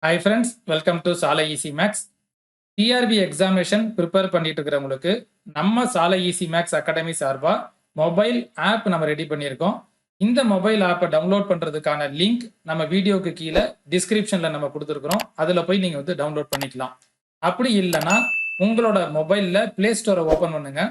Hi friends, welcome to Sala Easy Max. TRB examination prepare பண்ணிட்டு இருக்கிறவங்களுக்கு நம்ம Sala easy max academy சார்பாக mobile app நம்ம ரெடி பண்ணியிருக்கோம். இந்த மொபைல் ஆப்பை டவுன்லோட் பண்ணுறதுக்கான லிங்க் நம்ம வீடியோக்கு கீழே டிஸ்கிரிப்ஷனில் நம்ம கொடுத்துருக்குறோம். அதில் போய் நீங்கள் வந்து டவுன்லோட் பண்ணிக்கலாம். அப்படி இல்லைன்னா உங்களோட மொபைலில் ப்ளே ஸ்டோரை ஓப்பன் பண்ணுங்க.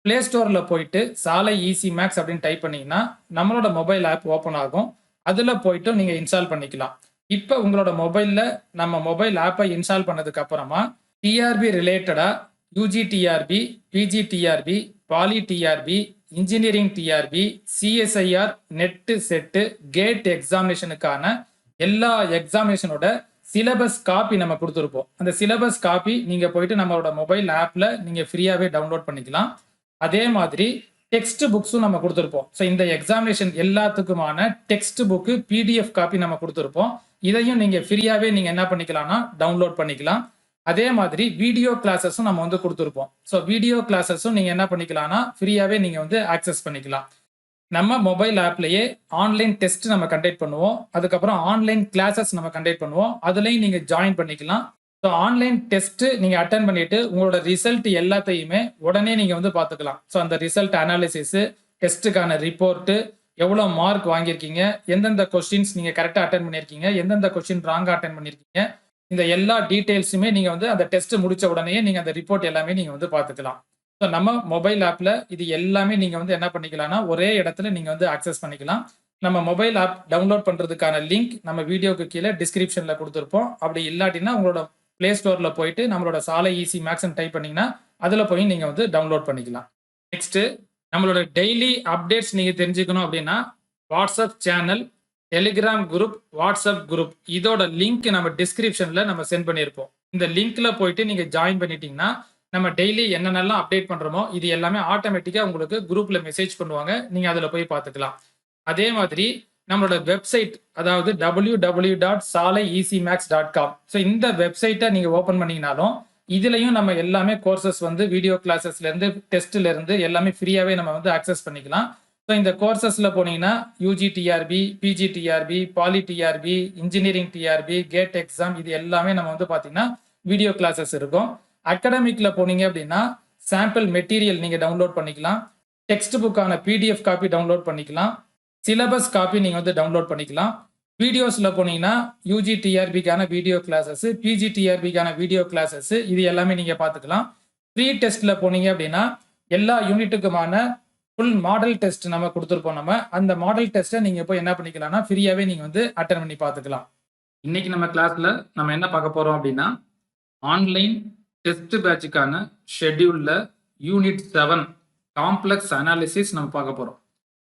ப்ளே ஸ்டோரில் போயிட்டு சாலை ஈசி மேக்ஸ் அப்படின்னு டைப் பண்ணிங்கன்னா நம்மளோட மொபைல் ஆப் ஓப்பன் ஆகும். அதில் போயிட்டு நீங்கள் இன்ஸ்டால் பண்ணிக்கலாம். இப்போ உங்களோட மொபைலில் நம்ம மொபைல் ஆப்பை இன்ஸ்டால் பண்ணதுக்கு அப்புறமா டிஆர்பி ரிலேட்டடா UG TRB, PG TRB, poly TRB, engineering TRB, CSIR, NET SET, GATE எக்ஸாமினேஷனுக்கான எல்லா எக்ஸாமினேஷனோட சிலபஸ் காப்பி நம்ம கொடுத்துருப்போம். அந்த சிலபஸ் காப்பி நீங்க போயிட்டு நம்மளோட மொபைல் ஆப்ல நீங்க ஃப்ரீயாவே டவுன்லோட் பண்ணிக்கலாம். அதே மாதிரி டெக்ஸ்ட் புக்ஸும் நம்ம கொடுத்துருப்போம். ஸோ இந்த எக்ஸாமினேஷன் எல்லாத்துக்குமான டெக்ஸ்ட் புக்கு பிடிஎஃப் காப்பி நம்ம கொடுத்துருப்போம். இதையும் நீங்க ஃப்ரீயாவே நீங்க என்ன பண்ணிக்கலாம்னா டவுன்லோட் பண்ணிக்கலாம். அதே மாதிரி வீடியோ கிளாஸஸும் நம்ம வந்து கொடுத்துருப்போம். ஸோ வீடியோ கிளாஸஸும் நீங்க என்ன பண்ணிக்கலாம்னா ஃப்ரீயாவே நீங்க வந்து ஆக்சஸ் பண்ணிக்கலாம். நம்ம மொபைல் ஆப்லயே ஆன்லைன் டெஸ்ட் நம்ம கண்டக்ட் பண்ணுவோம். அதுக்கப்புறம் ஆன்லைன் கிளாஸஸ் நம்ம கண்டக்ட் பண்ணுவோம். அதுலயும் நீங்க ஜாயின் பண்ணிக்கலாம். ஸோ ஆன்லைன் டெஸ்ட் நீங்க அட்டன் பண்ணிட்டு உங்களோட ரிசல்ட் எல்லாத்தையுமே உடனே நீங்க வந்து பார்த்துக்கலாம். ஸோ அந்த ரிசல்ட் அனாலிசிஸ், டெஸ்ட்டுக்கான ரிப்போர்ட்டு, எவ்வளோ மார்க் வாங்கியிருக்கீங்க, எந்தெந்த கொஸ்டின்ஸ் நீங்க கரெக்டாக அட்டன் பண்ணியிருக்கீங்க, எந்தெந்த கொஸ்டின் ராங்காக அட்டன் பண்ணியிருக்கீங்க, இந்த எல்லா டீடைல்ஸுமே நீங்க வந்து அந்த டெஸ்ட் முடிச்ச உடனே நீங்க அந்த ரிப்போர்ட் எல்லாமே நீங்க வந்து பார்த்துக்கலாம். ஸோ நம்ம மொபைல் ஆப்ல இது எல்லாமே நீங்க வந்து என்ன பண்ணிக்கலாம்னா ஒரே இடத்துல நீங்க வந்து ஆக்சஸ் பண்ணிக்கலாம். நம்ம மொபைல் ஆப் டவுன்லோட் பண்றதுக்கான லிங்க் நம்ம வீடியோக்கு கீழே டிஸ்கிரிப்ஷன்ல கொடுத்துருப்போம். அப்படி இல்லாட்டினா உங்களோட பிளே ஸ்டோர்ல போயிட்டு நம்மளோட சாலை ஈசி மேக்ஸ் டைப் பண்ணீங்கன்னா அதுல போய் நீங்க வந்து டவுன்லோட் பண்ணிக்கலாம். நெக்ஸ்ட் நம்மளோட டெய்லி அப்டேட்ஸ் நீங்க தெரிஞ்சுக்கணும் அப்படின்னா WhatsApp channel, Telegram group, WhatsApp group இதோட லிங்க் நம்ம டிஸ்கிரிப்ஷன்ல நம்ம சென்ட் பண்ணியிருப்போம். இந்த லிங்க்ல போயிட்டு நீங்க ஜாயின் பண்ணிட்டீங்கன்னா நம்ம டெய்லி என்னென்னலாம் அப்டேட் பண்றோமோ இது எல்லாமே ஆட்டோமேட்டிக்கா உங்களுக்கு குரூப்ல மெசேஜ் பண்ணுவாங்க. நீங்க அதுல போய் பார்த்துக்கலாம். அதே மாதிரி நம்மளோட வெப்சைட், அதாவது www.salaiEasyMax.com. ஸோ இந்த வெப்சைட்டை நீங்க ஓபன் பண்ணீங்கனாலும் இதுலயும் நம்ம எல்லாமே கோர்சஸ் வந்து வீடியோ கிளாஸஸ்ல இருந்து டெஸ்ட்ல இருந்து எல்லாமே ஃப்ரீயாவே நம்ம வந்து ஆக்சஸ் பண்ணிக்கலாம். ஸோ இந்த கோர்சஸ்ல போனீங்கன்னா UG TRB, PG TRB, poly TRB, engineering TRB, GATE exam இது எல்லாமே நம்ம வந்து பாத்தீங்கன்னா வீடியோ கிளாஸஸ் இருக்கும். அகாடமிக்ல போனீங்க அப்படின்னா சாம்பிள் மெட்டீரியல் நீங்க டவுன்லோட் பண்ணிக்கலாம். டெக்ஸ்ட் புக்கான பிடிஎஃப் காப்பி டவுன்லோட் பண்ணிக்கலாம். சிலபஸ் காப்பி நீங்க வந்து டவுன்லோட் பண்ணிக்கலாம். வீடியோஸ்ல போனீங்கன்னா யூஜி டிஆர்பிக்கான வீடியோ கிளாஸஸ், பிஜி டிஆர்பிக்கான வீடியோ கிளாஸஸ் இது எல்லாமே நீங்க பாத்துக்கலாம். ப்ரீ டெஸ்ட்ல போனீங்க அப்படின்னா எல்லா யூனிட்டுக்குமான ஃபுல் மாடல் டெஸ்ட் நம்ம கொடுத்துருப்போம். நம்ம அந்த மாடல் டெஸ்ட்டை நீங்க போய் என்ன பண்ணிக்கலாம்னா ஃப்ரீயாவே நீங்க வந்து அட்டன் பண்ணி பார்த்துக்கலாம். இன்னைக்கு நம்ம கிளாஸ்ல நம்ம என்ன பார்க்க போறோம் அப்படின்னா ஆன்லைன் டெஸ்ட் பேட்சுக்கான ஷெட்யூல்ல யூனிட் 7 காம்ப்ளெக்ஸ் அனாலிசிஸ் நம்ம பார்க்க போறோம்.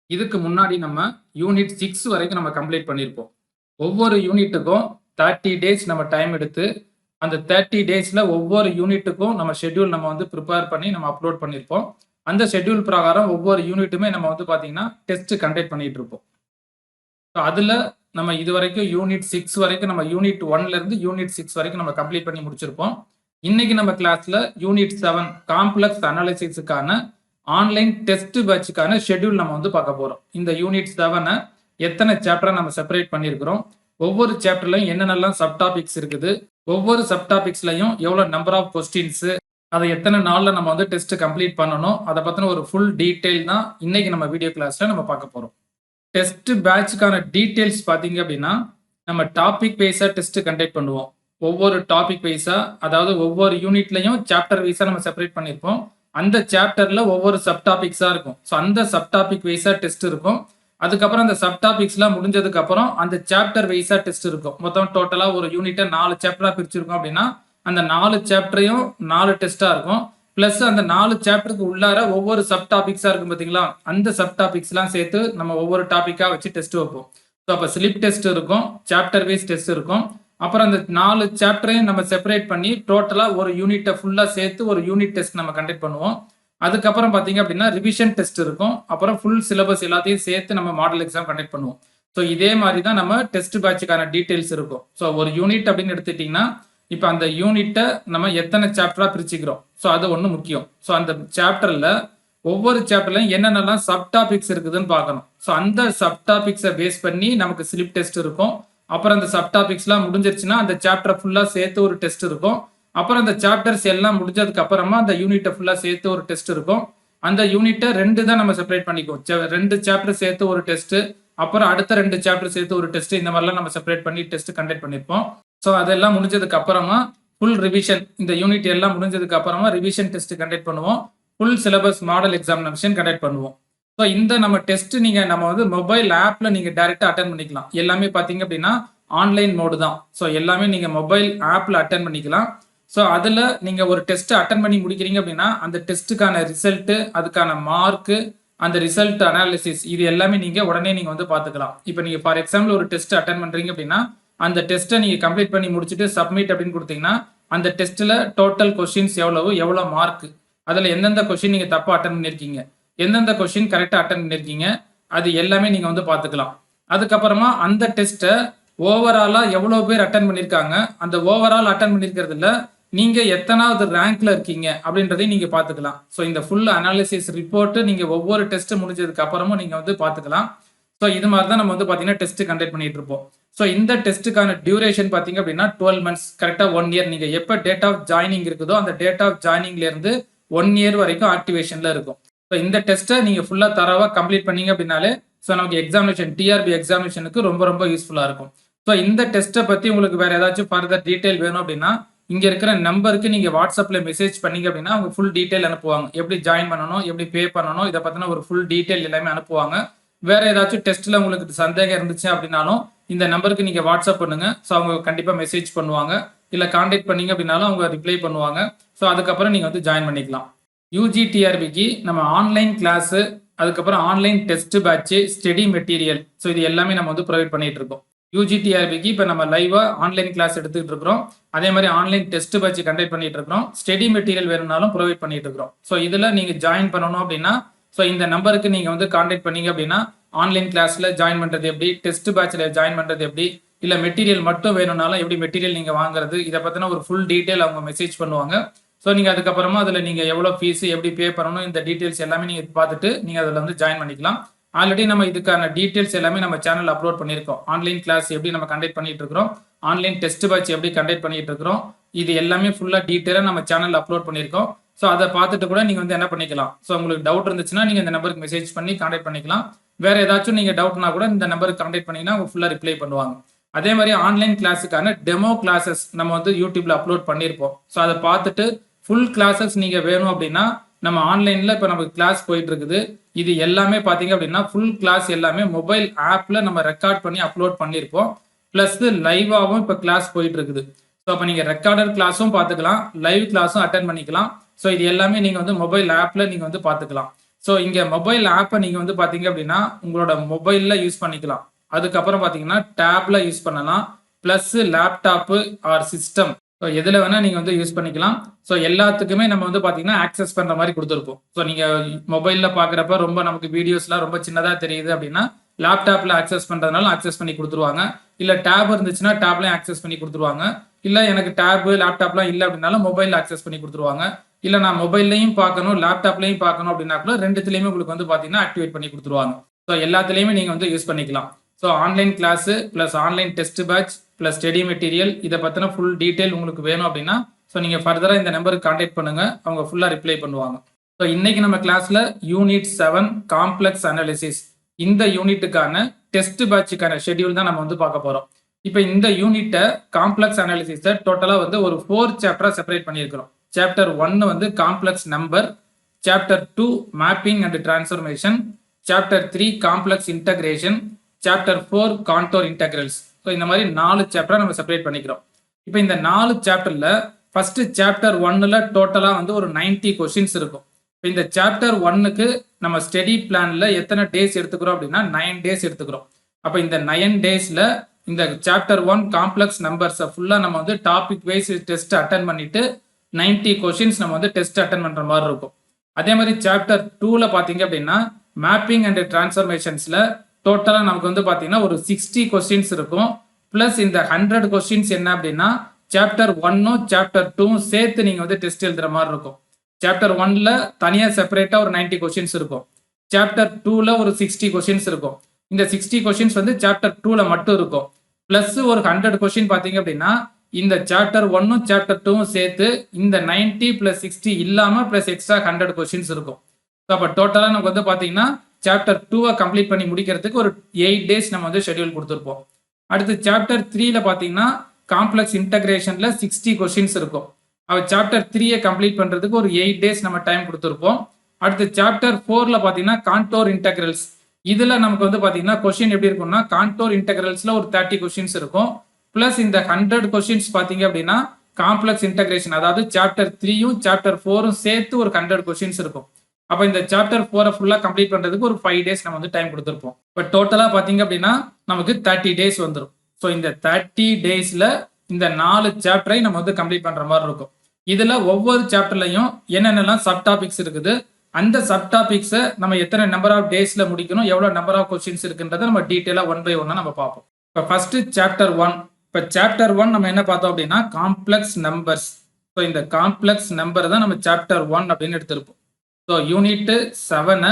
இதுக்கு முன்னாடி நம்ம யூனிட் 6 வரைக்கும் நம்ம கம்ப்ளீட் பண்ணியிருப்போம். ஒவ்வொரு யூனிட்டுக்கும் 30 டேஸ் நம்ம டைம் எடுத்து அந்த 30 டேஸ்ல ஒவ்வொரு யூனிட்டுக்கும் நம்ம ஷெட்யூல் நம்ம வந்து ப்ரிப்பேர் பண்ணி நம்ம அப்லோட் பண்ணியிருப்போம். அந்த ஷெட்யூல் பிரகாரம் ஒவ்வொரு யூனிட்டுமே நம்ம வந்து பாத்தீங்கன்னா டெஸ்ட் கண்டக்ட் பண்ணிட்டு இருப்போம். அதுல நம்ம இது வரைக்கும் யூனிட் 6 வரைக்கும் நம்ம யூனிட் 1ல இருந்து யூனிட் 6 வரைக்கும் நம்ம கம்ப்ளீட் பண்ணி முடிச்சிருப்போம். இன்னைக்கு நம்ம கிளாஸ்ல யூனிட் 7 காம்ப்ளெக்ஸ் அனாலிசிஸுக்கான ஆன்லைன் டெஸ்ட் பேட்சுக்கான ஷெட்யூல் நம்ம வந்து பார்க்க போறோம். இந்த யூனிட் 7 எத்தனை சாப்டரா நம்ம செப்பரேட் பண்ணியிருக்கிறோம், ஒவ்வொரு சாப்டர்லையும் என்னென்னலாம் சப் டாபிக்ஸ் இருக்குது, ஒவ்வொரு சப் டாபிக்ஸ்லையும் எவ்வளவு நம்பர் ஆஃப் கொஸ்டின்ஸ், அதை எத்தனை நாள்ல நம்ம வந்து டெஸ்ட் கம்ப்ளீட் பண்ணணும், அதை பத்தின ஒரு ஃபுல் டீடைல் தான் இன்னைக்கு நம்ம வீடியோ கிளாஸ்ல நம்ம பார்க்க போறோம். டெஸ்ட் பேட்சுக்கான டீடைல்ஸ் பாத்தீங்க அப்படின்னா நம்ம டாபிக் வைஸா டெஸ்ட் கண்டக்ட் பண்ணுவோம். ஒவ்வொரு டாபிக் வைஸா, அதாவது ஒவ்வொரு யூனிட்லையும் சாப்டர் வைஸா நம்ம செப்பரேட் பண்ணியிருப்போம். அந்த சாப்டர்ல ஒவ்வொரு சப் டாபிக்ஸா இருக்கும். ஸோ அந்த சப் டாபிக் வைஸா டெஸ்ட் இருக்கும். அதுக்கப்புறம் அந்த சப் டாபிக்ஸ்லாம் முடிஞ்சதுக்கு அப்புறம் அந்த சாப்டர் வைஸா டெஸ்ட் இருக்கும். மொத்தம் டோட்டலா ஒரு யூனிட்டை 4 சாப்டரா பிரிச்சிருக்கோம் அப்படின்னா அந்த 4 சாப்டரையும் 4 டெஸ்டா இருக்கும். பிளஸ் அந்த 4 சாப்டருக்கு உள்ளார ஒவ்வொரு சப் டாபிக்ஸா இருக்கும் பாத்தீங்களா, அந்த சப் டாபிக்ஸ்லாம் சேர்த்து நம்ம ஒவ்வொரு டாபிக்கா வச்சு டெஸ்ட் வைப்போம். ஸோ அப்போ ஸ்லிப் டெஸ்ட் இருக்கும், சாப்டர் வைஸ் டெஸ்ட் இருக்கும். அப்புறம் அந்த 4 சாப்டரையும் நம்ம செப்பரேட் பண்ணி டோட்டலா ஒரு யூனிட்டை ஃபுல்லா சேர்த்து ஒரு யூனிட் டெஸ்ட் நம்ம கண்டக்ட் பண்ணுவோம். அதுக்கப்புறம் பாத்தீங்க அப்படின்னா ரிவிஷன் டெஸ்ட் இருக்கும். அப்புறம் ஃபுல் சிலபஸ் எல்லாத்தையும் சேர்த்து நம்ம மாடல் எக்ஸாம் கண்டக்ட் பண்ணுவோம். ஸோ இதே மாதிரி தான் நம்ம டெஸ்ட் பேட்சுக்கான டீடைல்ஸ் இருக்கும். ஸோ ஒரு யூனிட் அப்படின்னு எடுத்துட்டீங்கன்னா இப்போ அந்த யூனிட்டை நம்ம எத்தனை சாப்டரா பிரிச்சுக்கிறோம், ஸோ அது ஒன்று முக்கியம். ஸோ அந்த சாப்டர்ல ஒவ்வொரு சாப்டர்லையும் என்னென்னலாம் சப் டாபிக்ஸ் இருக்குதுன்னு பார்க்கணும். ஸோ அந்த சப் டாபிக்ஸை பேஸ் பண்ணி நமக்கு ஸ்லிப் டெஸ்ட் இருக்கும். அப்புறம் அந்த சப் டாபிக்ஸ்லாம் முடிஞ்சிருச்சுன்னா அந்த சாப்டர் ஃபுல்லா சேர்த்து ஒரு டெஸ்ட் இருக்கும். அப்புறம் அந்த சாப்டர்ஸ் எல்லாம் முடிஞ்சதுக்கு அப்புறமா அந்த யூனிட்டை ஃபுல்லா சேர்த்து ஒரு டெஸ்ட் இருக்கும். அந்த யூனிட்டை 2 தான் நம்ம செப்பரேட் பண்ணிக்குவோம். 2 சாப்டர் சேர்த்து ஒரு டெஸ்ட், அப்புறம் அடுத்த 2 சாப்டர் சேர்த்து ஒரு டெஸ்ட், இந்த மாதிரிலாம் நம்ம செப்பரேட் பண்ணி டெஸ்ட் கண்டக்ட் பண்ணிருப்போம். ஸோ அதெல்லாம் முடிஞ்சதுக்கு அப்புறமா ஃபுல் ரிவிஷன், இந்த யூனிட் எல்லாம் முடிஞ்சதுக்கு அப்புறமா ரிவிஷன் டெஸ்ட் கண்டக்ட் பண்ணுவோம். Full syllabus model examination conduct பண்ணுவோம். ஸோ இந்த நம்ம டெஸ்ட் நம்ம வந்து மொபைல் ஆப்ல நீங்க டைரக்டா அட்டன் பண்ணிக்கலாம். எல்லாமே பாத்தீங்க அப்படின்னா ஆன்லைன் மோடு தான். ஸோ எல்லாமே நீங்க மொபைல் ஆப்ல அட்டன் பண்ணிக்கலாம். ஸோ அதுல நீங்க ஒரு டெஸ்ட் அட்டன் பண்ணி முடிக்கிறீங்க அப்படின்னா அந்த டெஸ்ட்டுக்கான ரிசல்ட், அதுக்கான மார்க், அந்த ரிசல்ட் அனாலிசிஸ், இது எல்லாமே நீங்க உடனே நீங்க வந்து பாத்துக்கலாம். இப்போ நீங்க ஃபார் எக்ஸாம்பிள் ஒரு டெஸ்ட் அட்டன் பண்றீங்க அப்படின்னா அந்த டெஸ்ட்டை நீங்க கம்ப்ளீட் பண்ணி முடிச்சுட்டு சப்மிட் அப்படின்னு கொடுத்தீங்கன்னா அந்த டெஸ்ட்ல டோட்டல் கொஸ்டின்ஸ் எவ்வளவு மார்க், அதுல எந்தெந்த கொஸ்டின் நீங்க தப்பா அட்டன் பண்ணிருக்கீங்க, எந்தெந்த கொஸ்டின் கரெக்டா அட்டன் பண்ணிருக்கீங்க, அது எல்லாமே நீங்க வந்து பாத்துக்கலாம். அதுக்கப்புறமா அந்த டெஸ்ட்டை ஓவராலா எவ்வளவு பேர் அட்டன் பண்ணிருக்காங்க, அந்த ஓவரால் அட்டன் பண்ணிருக்கிறதுல நீங்க எத்தனாவது ரேங்க்ல இருக்கீங்க அப்படின்றதையும் நீங்க பாத்துக்கலாம். ஸோ இந்த ஃபுல் அனாலிசிஸ் ரிப்போர்ட் நீங்க ஒவ்வொரு டெஸ்ட் முடிஞ்சதுக்கு அப்புறமும் நீங்க வந்து பாத்துக்கலாம். ஸோ இது மாதிரி தான் நம்ம வந்து பாத்தீங்கன்னா டெஸ்ட் கண்டக்ட் பண்ணிட்டு இருப்போம். ஸோ இந்த டெஸ்ட்டுக்கான டியூரேஷன் பாத்தீங்க அப்படின்னா 12 months, கரெக்டா 1 year. நீங்க எப்ப டேட் ஆஃப் ஜாயினிங் இருக்குதோ அந்த டேட் ஆஃப் ஜாயினிங்ல இருந்து 1 year வரைக்கும் ஆக்டிவேஷன்ல இருக்கும். ஸோ இந்த டெஸ்ட்டை நீங்க ஃபுல்லா தரவா கம்ப்ளீட் பண்ணீங்க அப்படின்னாலே ஸோ நமக்கு எக்ஸாமினேஷன், டிஆர்பி எக்ஸாமினேஷனுக்கு ரொம்ப ரொம்ப யூஸ்ஃபுல்லா இருக்கும். ஸோ இந்த டெஸ்ட்டை பத்தி உங்களுக்கு வேற ஏதாச்சும் ஃபர்தர் டீடைல் வேணும் அப்படின்னா இங்க இருக்கிற நம்பருக்கு நீங்க வாட்ஸ்அப்ல மெசேஜ் பண்ணீங்க அப்படின்னா அவங்க ஃபுல் டீடைல் அனுப்புவாங்க. எப்படி ஜாயின் பண்ணணும், எப்படி பே பண்ணணும், இதை பத்தின ஒரு ஃபுல் டீடைல் எல்லாமே அனுப்புவாங்க. வேற ஏதாச்சும் டெஸ்ட்ல உங்களுக்கு சந்தேகம் இருந்துச்சு அப்படின்னாலும் இந்த நம்பருக்கு நீங்க வாட்ஸ்அப் பண்ணுங்க. ஸோ அவங்க கண்டிப்பா மெசேஜ் பண்ணுவாங்க. இல்ல கான்டாக்ட் பண்ணீங்க அப்படின்னாலும் அவங்க ரிப்ளை பண்ணுவாங்க. ஸோ அதுக்கப்புறம் நீங்க வந்து ஜாயின் பண்ணிக்கலாம். யூஜி டிஆர்பிக்கு நம்ம ஆன்லைன் கிளாஸ், அதுக்கப்புறம் online test batch, study material, so இது எல்லாமே நம்ம வந்து ப்ரொவைட் பண்ணிட்டு இருக்கோம். யூஜி டிஆர்பிக்கு இப்போ நம்ம லைவா ஆன்லைன் கிளாஸ் எடுத்துக்கிட்டு இருக்கிறோம். அதே மாதிரி ஆன்லைன் டெஸ்ட் பேட்ச் கண்டக்ட் பண்ணிட்டு இருக்கிறோம். ஸ்டடி மெட்டீரியல் வேணும்னாலும் ப்ரொவைட் பண்ணிட்டு இருக்கிறோம். ஸோ இதுல நீங்க ஜாயின் பண்ணணும் அப்படின்னா ஸோ இந்த நம்பருக்கு நீங்க வந்து கான்டாக்ட் பண்ணீங்க அப்படின்னா ஆன்லைன் கிளாஸ்ல ஜாயின் பண்றது எப்படி, டெஸ்ட் பேட்ச்ல ஜாயின் பண்றது எப்படி, இல்ல மெட்டீரியல் மட்டும் வேணும்னாலும் எப்படி மெட்டீரியல் நீங்க வாங்குறது, இதை பத்தின ஒரு ஃபுல் டீடைல் அவங்க மெசேஜ் பண்ணுவாங்க. ஸோ நீங்க அதுக்கப்புறமா அதுல நீங்க எவ்வளவு ஃபீஸ், எப்படி பே பண்ணணும், இந்த டீடைல்ஸ் எல்லாமே நீங்க பார்த்துட்டு நீங்க அதுல வந்து ஜாயின் பண்ணிக்கலாம். ஆல்ரெடி நம்ம இதுக்கான டீடைல்ஸ் எல்லாமே நம்ம சேனல் அப்லோட் பண்ணியிருக்கோம். ஆன்லைன் கிளாஸ் எப்படி நம்ம கண்டக்ட் பண்ணிட்டு இருக்கிறோம், ஆன்லைன் டெஸ்ட் பேட்ச் எப்படி கண்டக்ட் பண்ணிட்டு இருக்கிறோம், இது எல்லாமே ஃபுல்லா டீடைலா நம்ம சேனல் அப்லோட் பண்ணியிருக்கோம். ஸோ அதை பார்த்துட்டு கூட நீங்க வந்து என்ன பண்ணிக்கலாம், ஸோ உங்களுக்கு டவுட் இருந்துச்சுன்னா நீங்க இந்த நம்பருக்கு மெசேஜ் பண்ணி கான்டாக்ட் பண்ணிக்கலாம். வேற ஏதாச்சும் நீங்க டவுட்னா கூட இந்த நம்பருக்கு கான்டாக்ட் பண்ணீங்கன்னா அவங்க ஃபுல்லா ரிப்ளை பண்ணுவாங்க. அதே மாதிரி ஆன்லைன் கிளாஸுக்கான டெமோ கிளாஸஸ் நம்ம வந்து யூடியூப்ல அப்லோட் பண்ணியிருப்போம். ஸோ அதை பார்த்துட்டு ஃபுல் கிளாஸஸ் நீங்க வேணும் அப்படின்னா நம்ம ஆன்லைன்ல இப்போ நமக்கு கிளாஸ் போயிட்டு இருக்குது. இது எல்லாமே பாத்தீங்க அப்படின்னா ஃபுல் கிளாஸ் எல்லாமே மொபைல் ஆப்ல நம்ம ரெக்கார்ட் பண்ணி அப்லோட் பண்ணியிருப்போம். பிளஸ் லைவாவும் இப்போ கிளாஸ் போயிட்டு இருக்குது. ஸோ அப்போ நீங்க ரெக்கார்டட் கிளாஸும் பார்த்துக்கலாம், லைவ் கிளாஸும் அட்டன் பண்ணிக்கலாம். ஸோ இது எல்லாமே நீங்க வந்து மொபைல் ஆப்ல நீங்க வந்து பார்த்துக்கலாம். ஸோ இங்க மொபைல் ஆப்பை நீங்க வந்து பாத்தீங்க அப்படின்னா உங்களோட மொபைல்ல யூஸ் பண்ணிக்கலாம். அதுக்கப்புறம் பாத்தீங்கன்னா டேப்ல யூஸ் பண்ணலாம், plus laptop or system, so எதுல வேணா நீங்க வந்து யூஸ் பண்ணிக்கலாம். ஸோ எல்லாத்துக்குமே நம்ம வந்து பாத்தீங்கன்னா ஆக்சஸ் பண்ற மாதிரி கொடுத்துருப்போம். ஸோ நீங்க மொபைல்ல பாக்குறப்ப ரொம்ப நமக்கு வீடியோஸ்லாம் ரொம்ப சின்னதா தெரியுது அப்படின்னா லேப்டாப்ல ஆக்சஸ் பண்றதுனால ஆக்சஸ் பண்ணி கொடுத்துருவாங்க. இல்ல டேப் இருந்துச்சுன்னா டேப்லயும் ஆக்சஸ் பண்ணி கொடுத்துருவாங்க. இல்ல எனக்கு டேப் லேப்டாப்லாம் இல்லை அப்படின்னாலும் மொபைல் ஆக்சஸ் பண்ணி கொடுத்துருவாங்க. இல்ல நான் மொபைல்லையும் பார்க்கணும் லேப்டாப்லையும் பார்க்கணும் அப்படின்னா கூட ரெண்டுத்துலயுமே உங்களுக்கு வந்து பாத்தீங்கன்னா ஆக்டிவேட் பண்ணி கொடுத்துருவாங்க. ஸோ எல்லாத்துலயுமே நீங்க வந்து யூஸ் பண்ணிக்கலாம். So online class plus online test batch plus study material, இதை பத்தின ஃபுல் டீடைல் உங்களுக்கு வேணும் அப்படின்னா ஸோ நீங்க ஃபர்தரா இந்த நம்பருக்கு கான்டாக்ட் பண்ணுங்க, அவங்க ஃபுல்லா ரிப்ளை பண்ணுவாங்க. ஸோ இன்னைக்கு நம்ம கிளாஸ்ல யூனிட் 7 காம்ப்ளெக்ஸ் அனாலிசிஸ், இந்த யூனிட்டுக்கான டெஸ்ட் பேட்சுக்கான ஷெட்யூல் தான் நம்ம வந்து பார்க்க போறோம். இப்போ இந்த யூனிட்டை காம்ப்ளெக்ஸ் அனாலிசிஸை டோட்டலா வந்து ஒரு 4 சாப்டரா செப்பரேட் பண்ணியிருக்கிறோம். சாப்டர் 1 வந்து complex number, chapter 2 mapping and transformation, chapter 3 complex integration, chapter 4 contour integrals. So இந்த மாதிரி 4 சாப்டரா நம்ம செப்பரேட் பண்ணிக்கிறோம். இப்போ இந்த 4 சாப்டர்ல ஃபர்ஸ்ட் சாப்டர் 1ல டோட்டலா வந்து ஒரு 90 கொஸ்டின்ஸ் இருக்கும். இப்போ இந்த சாப்டர் 1க்கு நம்ம ஸ்டடி பிளான்ல எத்தனை டேஸ் எடுத்துக்கிறோம் அப்படின்னா 9 டேஸ் எடுத்துக்கிறோம். அப்போ இந்த 9 டேஸ்ல இந்த சாப்டர் 1 காம்ப்ளெக்ஸ் நம்பர்ஸை ஃபுல்லா நம்ம வந்து டாபிக் வைஸ் டெஸ்ட் அட்டன் பண்ணிட்டு 90 கொஸ்டின்ஸ் நம்ம வந்து டெஸ்ட் அட்டன் பண்ற மாதிரி இருக்கும். அதே மாதிரி சாப்டர் 2ல பாத்தீங்க அப்படின்னா மேப்பிங் அண்ட் டிரான்ஸ்ஃபர்மேஷன்ஸ்ல டோட்டலா நமக்கு வந்து பாத்தீங்கன்னா ஒரு 60 கொஸ்டின்ஸ் இருக்கும். பிளஸ் இந்த 100 கொஸ்டின்ஸ் என்ன அப்படின்னா சாப்டர் 1ம் சாப்டர் 2ம் சேர்த்து நீங்க வந்து டெஸ்ட் எழுதுற மாதிரி இருக்கும். சாப்டர் 1ல தனியா செப்பரேட்டா ஒரு 90 கொஸ்டின்ஸ் இருக்கும். சாப்டர் 2ல ஒரு 60 கொஸ்டின்ஸ் இருக்கும். இந்த 60 கொஸ்டின்ஸ் வந்து சாப்டர் 2ல மட்டும் இருக்கும். பிளஸ் ஒரு 100 கொஸ்டின் பார்த்தீங்க அப்படின்னா இந்த சாப்டர் 1ம் சாப்டர் 2ம் சேர்த்து இந்த 90 + 60 இல்லாம பிளஸ் எக்ஸ்ட்ரா 100 கொஸ்டின்ஸ் இருக்கும். ஸோ அப்போ டோட்டலாக நமக்கு வந்து பார்த்தீங்கன்னா சாப்டர் 2 கம்ப்ளீட் பண்ணி முடிக்கிறதுக்கு ஒரு 8 டேஸ் நம்ம வந்து ஷெட்யூல் கொடுத்துருப்போம். அடுத்து சாப்டர் 3ல பார்த்தீங்கன்னா காம்ப்ளெக்ஸ் இன்டகிரேஷன்ல 60 கொஸ்டின்ஸ் இருக்கும். அவ சாப்டர் 3 கம்ப்ளீட் பண்றதுக்கு ஒரு 8 டேஸ் நம்ம டைம் கொடுத்துருப்போம். அடுத்து சாப்டர் 4ல பார்த்தீங்கன்னா கான்டோர் இன்டகிரல்ஸ். இதுல நமக்கு வந்து பார்த்தீங்கன்னா கொஸ்டின் எப்படி இருக்கும்னா கான்டோர் இன்டகிரல்ஸ்ல ஒரு 30 கொஸ்டின்ஸ் இருக்கும். பிளஸ் இந்த 100 கொஸ்டின்ஸ் பார்த்தீங்க அப்படின்னா காம்ப்ளெக்ஸ் இன்டகிரேஷன் அதாவது சாப்டர் 3யும் சாப்டர் 4ம் சேர்த்து ஒரு 100 கொஸ்டின்ஸ் இருக்கும். அப்போ இந்த சாப்டர் 4 ஃபுல்லா கம்ப்ளீட் பண்றதுக்கு ஒரு 5 டேஸ் நம்ம வந்து டைம் கொடுத்துருப்போம். இப்போ டோட்டலா பார்த்தீங்க அப்படின்னா நமக்கு 30 டேஸ் வந்துடும். ஸோ இந்த 30 டேஸ்ல இந்த 4 சாப்டரை நம்ம வந்து கம்ப்ளீட் பண்ற மாதிரி இருக்கும். இதுல ஒவ்வொரு சாப்டர்லையும் என்னென்னலாம் சப் டாபிக்ஸ் இருக்குது, அந்த சப் டாபிக்ஸை நம்ம எத்தனை நம்பர் ஆஃப் டேஸ்ல முடிக்கணும், எவ்வளவு நம்பர் ஆஃப் கொஸ்டின்ஸ் இருக்குன்றதை நம்ம டீட்டெயிலா 1 by 1 நம்ம பார்ப்போம். இப்போ ஃபர்ஸ்ட் சாப்டர் 1. இப்போ சாப்டர் 1 நம்ம என்ன பார்த்தோம் அப்படின்னா காம்ப்ளெக்ஸ் நம்பர்ஸ். ஸோ இந்த காம்ப்ளெக்ஸ் நம்பர் தான் நம்ம சாப்டர் 1 அப்படின்னு எடுத்திருப்போம். ஸோ யூனிட் 7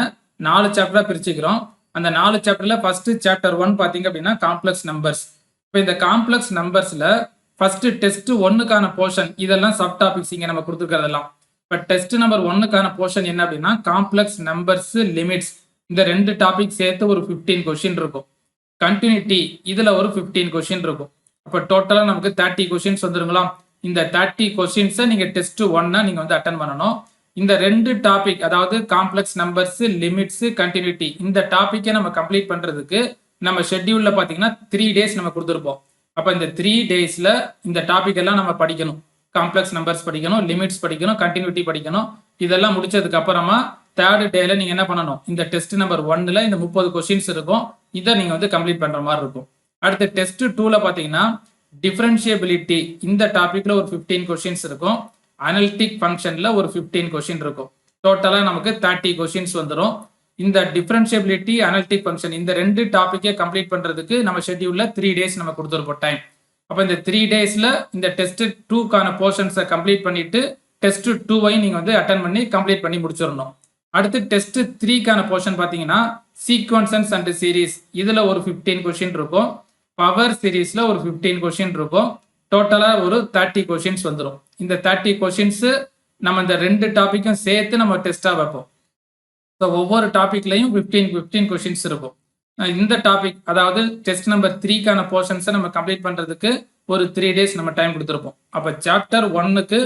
4 சாப்டரா பிரிச்சுக்கிறோம். அந்த 4 சாப்டர்ல ஃபர்ஸ்ட் சாப்டர் 1 பார்த்தீங்க அப்படின்னா காம்ப்ளெக்ஸ் நம்பர்ஸ். இப்போ இந்த காம்ப்ளெக்ஸ் நம்பர்ஸ்ல ஃபர்ஸ்ட் டெஸ்ட் 1க்கான போர்ஷன் இதெல்லாம் சப் டாபிக்ஸ் இங்க நம்ம கொடுத்துருக்கிறதெல்லாம். இப்போ டெஸ்ட் நம்பர் 1க்கான போர்ஷன் என்ன அப்படின்னா காம்ப்ளெக்ஸ் நம்பர்ஸ் லிமிட்ஸ். இந்த 2 டாபிக் சேர்த்து ஒரு 15 கொஸ்டின் இருக்கும். கண்டினியூட்டி இதுல ஒரு 15 கொஸ்டின் இருக்கும். அப்போ டோட்டலா நமக்கு 30 கொஸ்டின்ஸ் வந்துருங்களா. இந்த 30 கொஸ்டின்ஸை நீங்க டெஸ்ட் 1 நீங்க வந்து அட்டன் பண்ணணும். இந்த 2 டாபிக் அதாவது காம்ப்ளெக்ஸ் நம்பர்ஸ் லிமிட்ஸ் கண்டினியூட்டி இந்த டாபிக்கை நம்ம கம்ப்ளீட் பண்றதுக்கு நம்ம ஷெட்யூல்ல பாத்தீங்கன்னா 3 டேஸ் நம்ம கொடுத்துருப்போம். அப்ப இந்த 3 டேஸ்ல இந்த டாபிக் எல்லாம் நம்ம படிக்கணும். காம்ப்ளெக்ஸ் நம்பர்ஸ் படிக்கணும், லிமிட்ஸ் படிக்கணும், கண்டினியூட்டி படிக்கணும். இதெல்லாம் முடிச்சதுக்கு அப்புறமா 3rd டேல நீங்க என்ன பண்ணணும், இந்த டெஸ்ட் நம்பர் 1ல இந்த 30 கொஸ்டின்ஸ் இருக்கும். இதை நீங்க வந்து கம்ப்ளீட் பண்ற மாதிரி இருக்கும். அடுத்து டெஸ்ட் 2ல பாத்தீங்கன்னா டிஃபரன்ஷியபிலிட்டி இந்த டாபிக்ல ஒரு 15 கொஸ்டின்ஸ் இருக்கும். அனலிட்டிக் ஃபங்க்ஷன்ல ஒரு 15 கொஸ்டின் இருக்கும். டோட்டலா நமக்கு 30 கொஸ்டின்ஸ் வந்துடும். இந்த டிஃபரன்ஷியபிலிட்டி அனலிட்டிக் ஃபங்க்ஷன் இந்த 2 டாபிக்கை கம்ப்ளீட் பண்றதுக்கு நம்ம ஷெட்யூல்ல 3 டேஸ் நம்ம கொடுத்துருப்போம் டைம். அப்போ இந்த 3 டேஸ்ல இந்த டெஸ்ட் 2க்கான போர்ஷன்ஸை கம்ப்ளீட் பண்ணிட்டு டெஸ்ட் 2வை நீங்க வந்து அட்டன் பண்ணி கம்ப்ளீட் பண்ணி முடிச்சிடணும். அடுத்து டெஸ்ட் 3க்கான போர்ஷன் பாத்தீங்கன்னா சீக்வன்சஸ் அண்ட் சீரீஸ் இதுல ஒரு 15 கொஸ்டின் இருக்கும். பவர் சீரீஸ்ல ஒரு 15 கொஸ்டின் இருக்கும். டோட்டலா ஒரு 30 கொஸ்டின்ஸ் வந்துடும். இந்த 30 கொஸ்டின்ஸ் நம்ம இந்த 2 டாபிக்கும் சேர்த்து நம்ம டெஸ்டா வைப்போம். ஸோ ஒவ்வொரு டாபிக்லையும் 15 கொஸ்டின்ஸ் இருக்கும். இந்த டாபிக் அதாவது டெஸ்ட் நம்பர் 3க்கான போர்ஷன்ஸை நம்ம கம்ப்ளீட் பண்றதுக்கு ஒரு 3 டேஸ் நம்ம டைம் கொடுத்துருப்போம். அப்போ சாப்டர் 1க்கு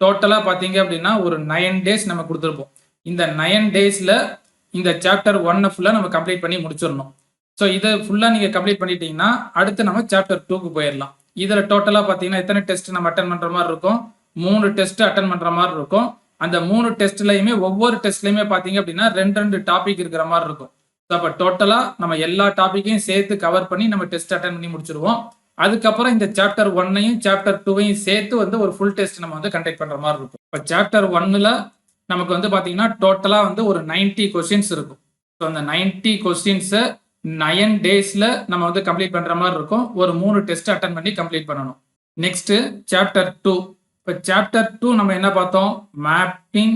டோட்டலா பாத்தீங்க அப்படின்னா ஒரு 9 டேஸ் நம்ம கொடுத்துருப்போம். இந்த 9 டேஸ்ல இந்த சாப்டர் 1 ஃபுல்லா நம்ம கம்ப்ளீட் பண்ணி முடிச்சிடணும். ஸோ இதை ஃபுல்லா நீங்க கம்ப்ளீட் பண்ணிட்டீங்கன்னா அடுத்து நம்ம சாப்டர் 2க்கு போயிடலாம். இதுல டோட்டலா பாத்தீங்கன்னா எத்தனை டெஸ்ட் நம்ம அட்டன் பண்ற மாதிரி இருக்கும், 3 டெஸ்ட் அட்டன் பண்ற மாதிரி இருக்கும். அந்த 3 டெஸ்ட்லயுமே ஒவ்வொரு டெஸ்ட்லயுமே பாத்தீங்க அப்படின்னா 2 டாபிக் இருக்கிற மாதிரி இருக்கும். அப்ப டோட்டலா நம்ம எல்லா டாபிக்கையும் சேர்த்து கவர் பண்ணி நம்ம டெஸ்ட் அட்டன் பண்ணி முடிச்சிருவோம். அதுக்கப்புறம் இந்த சாப்டர் 1ஐயும் சாப்டர் 2ஐயும் சேர்த்து வந்து ஒரு ஃபுல் டெஸ்ட் நம்ம வந்து கண்டக்ட் பண்ற மாதிரி இருக்கும். இப்போ சாப்டர் 1ல நமக்கு வந்து பாத்தீங்கன்னா டோட்டலா வந்து ஒரு 90 கொஸ்டின்ஸ் இருக்கும். ஸோ அந்த 90 கொஸ்டின்ஸை 9 டேஸ்ல நம்ம வந்து கம்ப்ளீட் பண்ற மாதிரி இருக்கும். ஒரு 3 டெஸ்ட் அட்டன் பண்ணி கம்ப்ளீட் பண்ணணும். Next chapter 2. இப்போ சாப்டர் 2 நம்ம என்ன பார்த்தோம், மேப்பிங்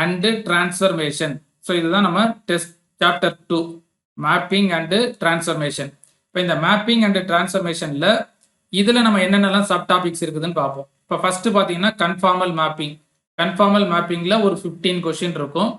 அண்ட் டிரான்ஸ்ஃபர்மேஷன். ஸோ இதுதான் நம்ம test chapter 2 mapping and transformation. இப்போ இந்த மேப்பிங் அண்ட் டிரான்ஸ்ஃபர்மேஷன்ல இதுல நம்ம என்னென்னலாம் சப் டாபிக்ஸ் இருக்குதுன்னு பார்ப்போம். இப்போ ஃபர்ஸ்ட் பார்த்தீங்கன்னா கன்ஃபார்மல் மேப்பிங். கன்ஃபார்மல் மேப்பிங்ல ஒரு 15 கொஸ்டின் இருக்கும்.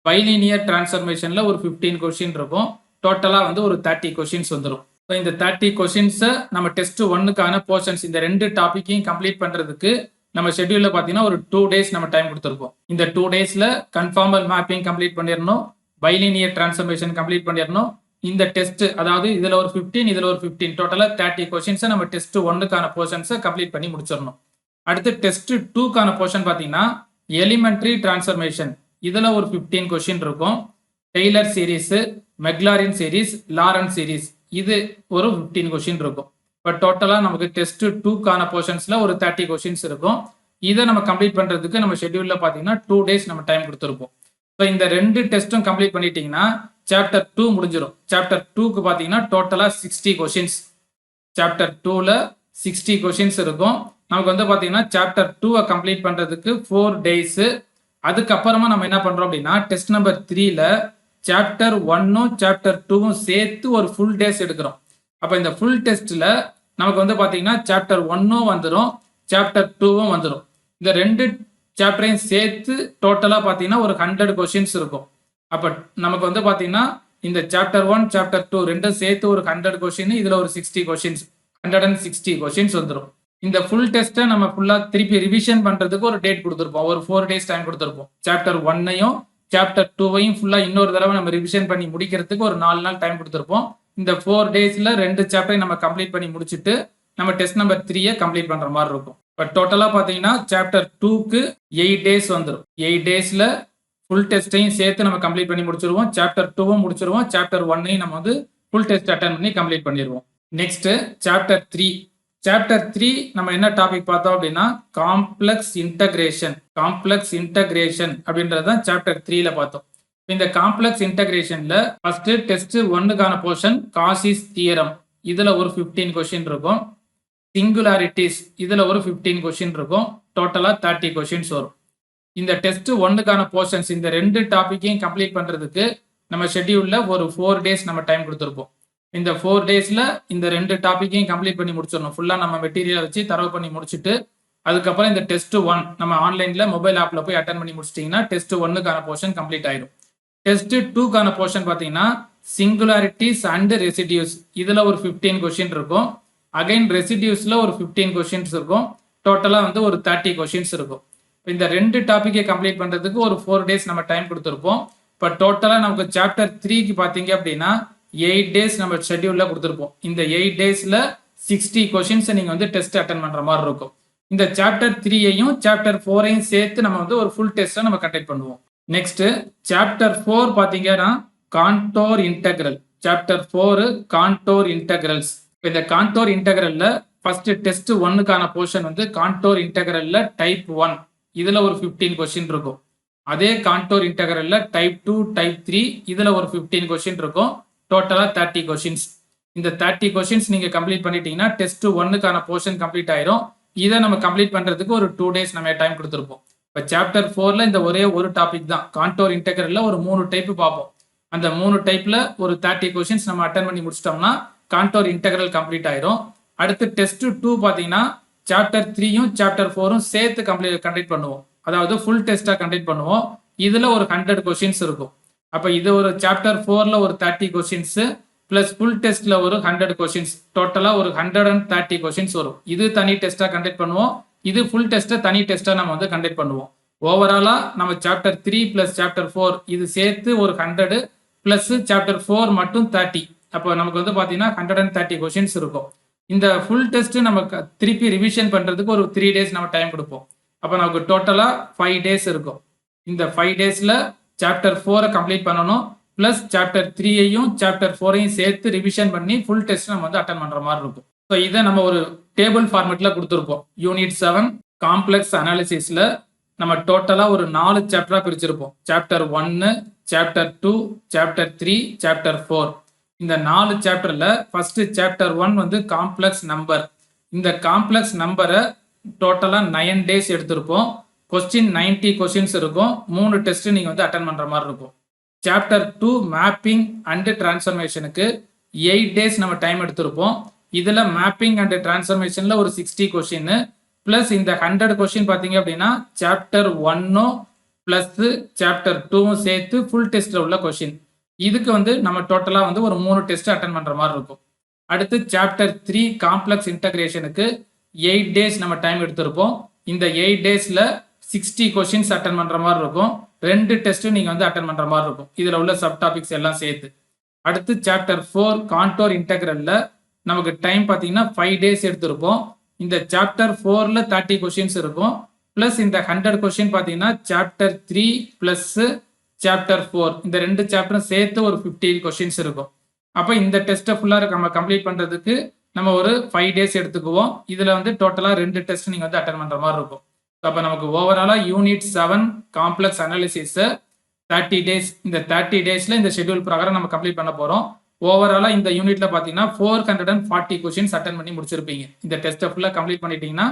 பைலீனியர் டிரான்ஸ்ஃபர்மேஷன்ல ஒரு 15 கொஸ்டின் இருக்கும். டோட்டலா வந்து ஒரு 30 கொஸ்டின்ஸ் வந்துடும். ஸோ இந்த 30 கொஸ்டின்ஸை நம்ம டெஸ்ட் 1க்கான போர்ஷன்ஸ் இந்த 2 டாபிக்கையும் கம்ப்ளீட் பண்றதுக்கு நம்ம ஷெட்யூல்ல பாத்தீங்கன்னா ஒரு 2 டேஸ் நம்ம டைம் கொடுத்துருப்போம். இந்த 2 டேஸ்ல கன்ஃபார்மல் மேப்பிங் கம்ப்ளீட் பண்ணிடணும், பைலினியர் டிரான்ஸ்ஃபர்மேஷன் கம்ப்ளீட் பண்ணிடணும். இந்த டெஸ்ட் அதாவது இதுல ஒரு 15 இதுல ஒரு 15 டோட்டலா 30 கொஸ்டின்ஸை நம்ம டெஸ்ட் 1க்கான போர்ஷன்ஸை கம்ப்ளீட் பண்ணி முடிச்சிடணும். அடுத்து டெஸ்ட் 2க்கான போர்ஷன் பாத்தீங்கன்னா எலிமெண்ட்ரி டிரான்ஸ்ஃபர்மேஷன். இதுல ஒரு 15 கொஸ்டின் இருக்கும். Taylor series, Maclaurin series, Laurent series இது ஒரு 15 கொஸ்டின் இருக்கும். இப்போ டோட்டலா நமக்கு டெஸ்ட் 2க்கான போர்ஷன்ஸ்ல ஒரு 30 கொஸ்டின்ஸ் இருக்கும். இதை நம்ம கம்ப்ளீட் பண்றதுக்கு நம்ம ஷெட்யூல்ல பாத்தீங்கன்னா 2 டேஸ் நம்ம டைம் கொடுத்துருப்போம். ஸோ இந்த 2 டெஸ்ட்டும் கம்ப்ளீட் பண்ணிட்டீங்கன்னா சாப்டர் 2 முடிஞ்சிடும். சாப்டர் 2க்கு பாத்தீங்கன்னா டோட்டலா 60 கொஸ்டின்ஸ். சாப்டர் 2ல 60 கொஸ்டின்ஸ் இருக்கும். நமக்கு வந்து பாத்தீங்கன்னா சாப்டர் 2 கம்ப்ளீட் பண்றதுக்கு 4 டேஸ். அதுக்கப்புறமா நம்ம என்ன பண்றோம் அப்படின்னா டெஸ்ட் நம்பர் 3ல சாப்டர் 1ம் சாப்டர் 2ம் சேர்த்து ஒரு ஃபுல் டேஸ் எடுக்கிறோம். அப்ப இந்த ஃபுல் டெஸ்ட்ல நமக்கு வந்து பார்த்தீங்கன்னா சாப்டர் 1ம் வந்துடும், சாப்டர் 2ம் வந்துடும். இந்த 2 சாப்டரையும் சேர்த்து டோட்டலாக பார்த்தீங்கன்னா ஒரு 100 கொஷின்ஸ் இருக்கும். அப்போ நமக்கு வந்து பார்த்தீங்கன்னா இந்த சாப்டர் 1, சாப்டர் 2 ரெண்டும் சேர்த்து ஒரு 100 கொஷின், இதில் ஒரு 60 கொஷின்ஸ், 160 கொஷின்ஸ் வந்துடும். இந்த ஃபுல் டெஸ்ட்டை நம்ம ஃபுல்லாக திருப்பி ரிவிஷன் பண்ணுறதுக்கு ஒரு டேட் கொடுத்துருப்போம், ஒரு 4 days டைம் கொடுத்துருப்போம். சாப்டர் 1ஐயும் சாப்டர் 2ஐயும் ஃபுல்லாக இன்னொரு தடவை நம்ம ரிவிஷன் பண்ணி முடிக்கிறதுக்கு ஒரு 4 நாள் டைம் கொடுத்துருப்போம். இந்த 4 daysல 2 சாப்டரையும் நம்ம கம்ப்ளீட் பண்ணி முடிச்சுட்டு நம்ம டெஸ்ட் நம்பர் 3யை கம்ப்ளீட் பண்ணுற மாதிரி இருக்கும். இப்போ டோட்டலாக பார்த்தீங்கன்னா சாப்டர் 2க்கு 8 days வந்துடும். 8 daysல ஃபுல் டெஸ்ட்டையும் சேர்த்து நம்ம கம்ப்ளீட் பண்ணி முடிச்சிருவோம். சாப்டர் 2வும் முடிச்சிருவோம், சாப்டர் 1ஐயும் நம்ம வந்து ஃபுல் டெஸ்ட் அட்டன் பண்ணி கம்ப்ளீட் பண்ணிடுவோம். Next chapter 3. சாப்டர் 3 நம்ம என்ன டாபிக் பார்த்தோம் அப்படின்னா காம்ப்ளெக்ஸ் இன்டகிரேஷன். காம்ப்ளெக்ஸ் இன்டகிரேஷன் அப்படின்றது தான் சாப்டர் 3ல பார்த்தோம். இந்த காம்ப்ளெக்ஸ் இன்டகிரேஷன்ல ஃபர்ஸ்ட் டெஸ்ட் 1க்கான போர்ஷன் காசிஸ் தியரம், இதுல ஒரு 15 கொஸ்டின் இருக்கும். சிங்குலாரிட்டிஸ், இதுல ஒரு 15 கொஸ்டின் இருக்கும். டோட்டலா 30 கொஸ்டின்ஸ் வரும். இந்த டெஸ்ட் 1க்கான போர்ஷன்ஸ் இந்த 2 டாபிக்கையும் கம்ப்ளீட் பண்றதுக்கு நம்ம ஷெட்யூல்ல ஒரு 4 days நம்ம டைம் கொடுத்துருப்போம். இந்த 4 daysல இந்த 2 டாபிக்கையும் கம்ப்ளீட் பண்ணி முடிச்சிடணும். ஃபுல்லா நம்ம மெட்டீரியல் வச்சு தரவு பண்ணி முடிச்சுட்டு அதுக்கப்புறம் இந்த டெஸ்ட் 1 நம்ம ஆன்லைன்ல மொபைல் ஆப்ல போய் அட்டன் பண்ணி முடிச்சிட்டீங்கன்னா டெஸ்ட் 1க்கான போர்ஷன் கம்ப்ளீட் ஆயிடும். டெஸ்ட் 2க்கான போர்ஷன் பார்த்தீங்கன்னா சிங்குலாரிட்டிஸ் அண்ட் ரெசிடியூஸ், இதுல ஒரு 15 கொஸ்டின் இருக்கும். அகைன் ரெசிடியூஸ்ல ஒரு 15 கொஸ்டின்ஸ் இருக்கும். டோட்டலா வந்து ஒரு 30 கொஸ்டின்ஸ் இருக்கும். இந்த 2 டாபிக்கை கம்ப்ளீட் பண்றதுக்கு ஒரு 4 days நம்ம டைம் கொடுத்துருப்போம். இப்போ டோட்டலா நமக்கு சாப்டர் 3க்கு பார்த்தீங்க அப்படின்னா 8 days நம்ம ஷெட்யூல்ல கொடுத்துருப்போம். இந்த 8 daysல 60 கொஸ்டின்ஸ் நீங்க வந்து டெஸ்ட் அட்டன் பண்ற மாதிரி இருக்கும். இந்த சாப்டர் 3ஐயும் சாப்டர் 4ஐயும் சேர்த்து நம்ம வந்து ஒரு ஃபுல் டெஸ்ட்டை நம்ம கண்டக்ட் பண்ணுவோம். நெக்ஸ்ட் சாப்டர் 4 பார்த்தீங்கன்னா contour integral. Chapter 4 contour integrals. இந்த கான்டோர் இன்டெக்ரல்ல ஃபர்ஸ்ட் டெஸ்ட் 1க்கான போர்ஷன் வந்து கான்டோர் இன்டெக்ரல்ல டைப் 1, இதுல ஒரு 15 கொஸ்டின் இருக்கும். அதே கான்டோர் இன்டெக்ரல்ல டைப் 2, டைப் 3, இதுல ஒரு 15 கொஸ்டின் இருக்கும். டோட்டலா 30 கொஸ்டின்ஸ். இந்த 30 கொஸ்டின்ஸ் நீங்க கம்ப்ளீட் பண்ணிட்டீங்கன்னா டெஸ்ட் 1க்கான போர்ஷன் கம்ப்ளீட் ஆயிரும். இதை நம்ம கம்ப்ளீட் பண்றதுக்கு ஒரு 2 days நம்ம டைம் கொடுத்துருப்போம். இப்போ சாப்டர் 4ல இந்த ஒரே ஒரு டாபிக் தான் கான்டோர் இன்டெக்ரல்ல ஒரு 3 டைப் பார்ப்போம். அந்த 3 டைப்ல ஒரு 30 கொஸ்டின்ஸ் நம்ம அட்டன் பண்ணி முடிச்சிட்டோம்னா கான்டோர் இன்டெக்ரல் கம்ப்ளீட் ஆயிரும். அடுத்து டெஸ்ட் 2 பார்த்தீங்கன்னா சாப்டர் 3யும் சாப்டர் 4ம் சேர்த்து கண்டக்ட் பண்ணுவோம். அதாவது ஃபுல் டெஸ்டா கண்டக்ட் பண்ணுவோம். இதுல ஒரு 100 கொஸ்டின்ஸ் இருக்கும். அப்ப இது ஒரு சாப்டர் 4ல ஒரு 30 கொஸ்டின்ஸ் பிளஸ் ஃபுல் டெஸ்ட்ல ஒரு 100 கொஸ்டின்ஸ், டோட்டலா ஒரு 130 கொஸ்டின்ஸ் வரும். இது தனி டெஸ்டா கண்டக்ட் பண்ணுவோம். இது ஃபுல் டெஸ்ட்டை தனி டெஸ்டா நம்ம வந்து கண்டக்ட் பண்ணுவோம். ஓவராலா நம்ம சாப்டர் 3 பிளஸ் சாப்டர் 4 இது சேர்த்து ஒரு 100 பிளஸ் சாப்டர் 4 மட்டும் 30. அப்போ நமக்கு வந்து பாத்தீங்கன்னா 130 கொஸ்டின்ஸ் இருக்கும். இந்த ஃபுல் டெஸ்ட் நமக்கு திருப்பி ரிவிஷன் பண்றதுக்கு ஒரு 3 days நம்ம டைம் கொடுப்போம். அப்போ நமக்கு டோட்டலா 5 days இருக்கும். இந்த 5 daysல சாப்டர் 4 கம்ப்ளீட் பண்ணணும் பிளஸ் சாப்டர் 3ஐயும் சாப்டர் 4ஐயும் சேர்த்து ரிவிஷன் பண்ணி ஃபுல் டெஸ்ட் நம்ம வந்து அட்டன் பண்ற மாதிரி இருக்கும். ஸோ இதை நம்ம ஒரு டேபிள் ஃபார்மேட்ல கொடுத்துருப்போம். யூனிட் 7 காம்ப்ளெக்ஸ் அனாலிசிஸ்ல நம்ம டோட்டலா ஒரு 4 சாப்டரா பிரிச்சிருப்போம். Chapter 1, chapter 2, chapter 3, chapter 4. இந்த 4 சாப்டர்ல ஃபர்ஸ்ட் சாப்டர் 1 வந்து காம்ப்ளெக்ஸ் நம்பர். இந்த காம்ப்ளெக்ஸ் நம்பரை டோட்டலா 9 days எடுத்திருப்போம். கொஸ்டின் 90 கொஸ்டின்ஸ் இருக்கும். 3 டெஸ்ட் நீங்க வந்து அட்டன் பண்ற மாதிரி இருக்கும். சாப்டர் 2 மேப்பிங் அண்ட் டிரான்ஸ்ஃபர்மேஷனுக்கு 8 days நம்ம டைம் எடுத்திருப்போம். இதுல மேப்பிங் அண்ட் டிரான்ஸ்ஃபர்மேஷன்ல ஒரு 60 கொஸ்டின் பிளஸ் இந்த 100 கொஸ்டின் பாத்தீங்க அப்படின்னா சாப்டர் 1ம் பிளஸ் சாப்டர் 2ம் சேர்த்து ஃபுல் டெஸ்ட்ல உள்ள கொஸ்டின். இதுக்கு வந்து நம்ம டோட்டலா வந்து ஒரு 3 டெஸ்ட் அட்டன் பண்ற மாதிரி இருக்கும். அடுத்து சாப்டர் 3 காம்ப்ளெக்ஸ் இன்டகிரேஷனுக்கு 8 days நம்ம டைம் எடுத்திருப்போம். இந்த 8 daysல 60 கொஸ்டின்ஸ் அட்டன் பண்ற மாதிரி இருக்கும். 2 டெஸ்ட் நீங்க வந்து அட்டன் பண்ற மாதிரி இருக்கும். இதுல உள்ள சப் டாபிக்ஸ் எல்லாம் சேர்த்து. அடுத்து சாப்டர் 4 கான்டோர் இன்டகிரல்ல நமக்கு டைம் பார்த்தீங்கன்னா 5 days எடுத்திருப்போம். இந்த சாப்டர் 4ல 30 கொஸ்டின்ஸ் இருக்கும். பிளஸ் இந்த 100 கொஸ்டின் பார்த்தீங்கன்னா சாப்டர் 3 பிளஸ் சாப்டர் 4 இந்த 2 சாப்டரும் சேர்த்து ஒரு 15 கொஸ்டின்ஸ் இருக்கும். அப்போ இந்த டெஸ்ட்டை ஃபுல்லாக நம்ம கம்ப்ளீட் பண்ணுறதுக்கு நம்ம ஒரு 5 days எடுத்துக்குவோம். இதில் வந்து டோட்டலாக 2 டெஸ்ட் நீங்கள் வந்து அட்டன் பண்ணுற மாதிரி இருக்கும். அப்போ நமக்கு ஓவராலாக யூனிட் 7 காம்ப்ளெக்ஸ் அனாலிசிஸ் 30 days. இந்த 30 daysல இந்த ஷெட்யூல் பிரகாரம் நம்ம கம்ப்ளீட் பண்ண போகிறோம். ஓவராலாக இந்த யூனிட்ல பார்த்தீங்கன்னா 440 கொஸ்டின்ஸ் அட்டன் பண்ணி முடிச்சிருப்பீங்க. இந்த டெஸ்ட்டை ஃபுல்லாக கம்ப்ளீட் பண்ணிட்டீங்கன்னா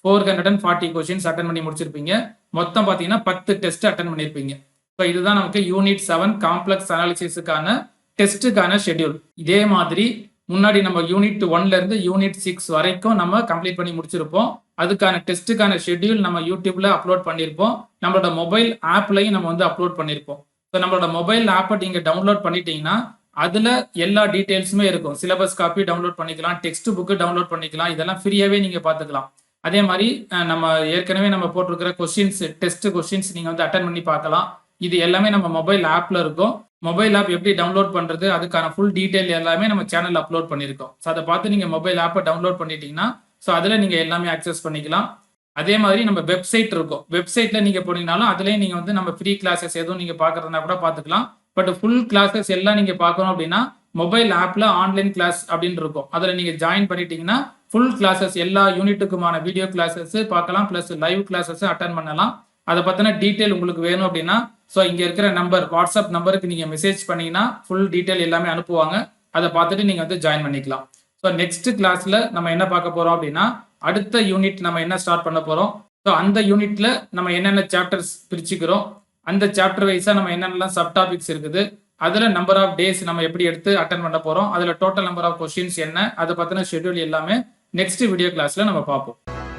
440 கொஸ்டின்ஸ் அட்டன் பண்ணி முடிச்சிருப்பீங்க. மொத்தம் பார்த்தீங்கன்னா 10 டெஸ்ட் அட்டன் பண்ணியிருப்பீங்க. ஸோ இதுதான் நமக்கு யூனிட் 7 காம்ப்ளெக்ஸ் அனாலிசிஸுக்கான டெஸ்ட்டுக்கான ஷெட்யூல். இதே மாதிரி முன்னாடி நம்ம யூனிட் 1ல இருந்து யூனிட் 6 வரைக்கும் நம்ம கம்ப்ளீட் பண்ணி முடிச்சிருப்போம். அதுக்கான டெஸ்ட்டுக்கான ஷெட்யூல் நம்ம யூடியூப்ல அப்லோட் பண்ணியிருப்போம். நம்மளோட மொபைல் ஆப்லையும் நம்ம வந்து அப்லோட் பண்ணியிருப்போம். ஸோ நம்மளோட மொபைல் ஆப்பை நீங்க டவுன்லோட் பண்ணிட்டீங்கன்னா அதுல எல்லா டீடைல்ஸுமே இருக்கும். சிலபஸ் காப்பி டவுன்லோட் பண்ணிக்கலாம், டெக்ஸ்ட் புக்கு டவுன்லோட் பண்ணிக்கலாம். இதெல்லாம் ஃப்ரீயாவே நீங்க பார்த்துக்கலாம். அதே மாதிரி நம்ம ஏற்கனவே நம்ம போட்டிருக்கிற கொஸ்டின்ஸ், டெஸ்ட் கொஸ்டின்ஸ் நீங்க வந்து அட்டன் பண்ணி பார்க்கலாம். இது எல்லாமே நம்ம மொபைல் ஆப்ல இருக்கும். மொபைல் ஆப் எப்படி டவுன்லோட் பண்றது, அதுக்கான ஃபுல் டீடைல் எல்லாமே நம்ம சேனல்ல அப்லோட் பண்ணியிருக்கோம். ஸோ அதை பார்த்து நீங்க மொபைல் ஆப்பை டவுன்லோட் பண்ணிட்டீங்கன்னா ஸோ அதில் நீங்க எல்லாமே ஆக்சஸ் பண்ணிக்கலாம். அதே மாதிரி நம்ம வெப்சைட் இருக்கும். வெப்சைட்ல நீங்க போனீங்கனாலும் அதுலயும் நீங்க வந்து நம்ம ஃப்ரீ கிளாஸஸ் எதுவும் நீங்க பார்க்கறதுனா கூட பார்த்துக்கலாம். பட் ஃபுல் கிளாஸஸ் எல்லாம் நீங்க பார்க்கணும் அப்படின்னா மொபைல் ஆப்ல ஆன்லைன் கிளாஸ் அப்படின்னு இருக்கும். அதுல நீங்க ஜாயின் பண்ணிட்டீங்கன்னா ஃபுல் கிளாஸஸ் எல்லா யூனிட்டுக்குமான வீடியோ கிளாஸஸ் பார்க்கலாம், பிளஸ் லைவ் கிளாஸஸ் அட்டன் பண்ணலாம். அதை பத்தின டீட்டெயில் உங்களுக்கு வேணும் அப்படின்னா ஸோ இங்க இருக்கிற நம்பர், வாட்ஸ்அப் நம்பருக்கு நீங்க மெசேஜ் பண்ணீங்கன்னா ஃபுல் டீட்டெயில் எல்லாமே அனுப்புவாங்க. அதை பார்த்துட்டு நீங்க வந்து ஜாயின் பண்ணிக்கலாம். ஸோ நெக்ஸ்ட் கிளாஸ்ல நம்ம என்ன பார்க்க போறோம் அப்படின்னா அடுத்த யூனிட் நம்ம என்ன ஸ்டார்ட் பண்ண போறோம். ஸோ அந்த யூனிட்ல நம்ம என்னென்ன சாப்டர்ஸ் பிரிச்சுக்கிறோம், அந்த சாப்டர் வைஸா நம்ம என்னென்னலாம் சப் டாபிக்ஸ் இருக்குது, அதுல நம்பர் ஆஃப் டேஸ் நம்ம எப்படி எடுத்து அட்டன் பண்ண போறோம், அதுல டோட்டல் நம்பர் ஆஃப் கொஸ்டின்ஸ் என்ன, அதை பத்தின ஷெட்யூல் எல்லாமே நெக்ஸ்ட் வீடியோ கிளாஸ்ல நம்ம பார்ப்போம்.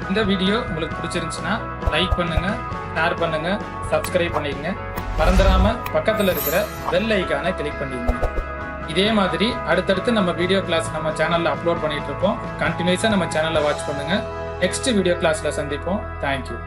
இந்த வீடியோ உங்களுக்கு பிடிச்சிருந்துச்சுன்னா லைக் பண்ணுங்க, ஷேர் பண்ணுங்க, சப்ஸ்கிரைப் பண்ணிக்கங்க. மறந்துடாம பக்கத்துல இருக்கிற பெல் ஐக்கானை கிளிக் பண்ணிடுங்க. இதே மாதிரி அடுத்தடுத்து நம்ம வீடியோ கிளாஸ் நம்ம சேனல்ல அப்லோட் பண்ணிட்டு இருப்போம். கண்டினியூஸா நம்ம சேனல்ல வாட்ச் பண்ணுங்க. நெக்ஸ்ட் வீடியோ கிளாஸ்ல சந்திப்போம். தேங்க்யூ.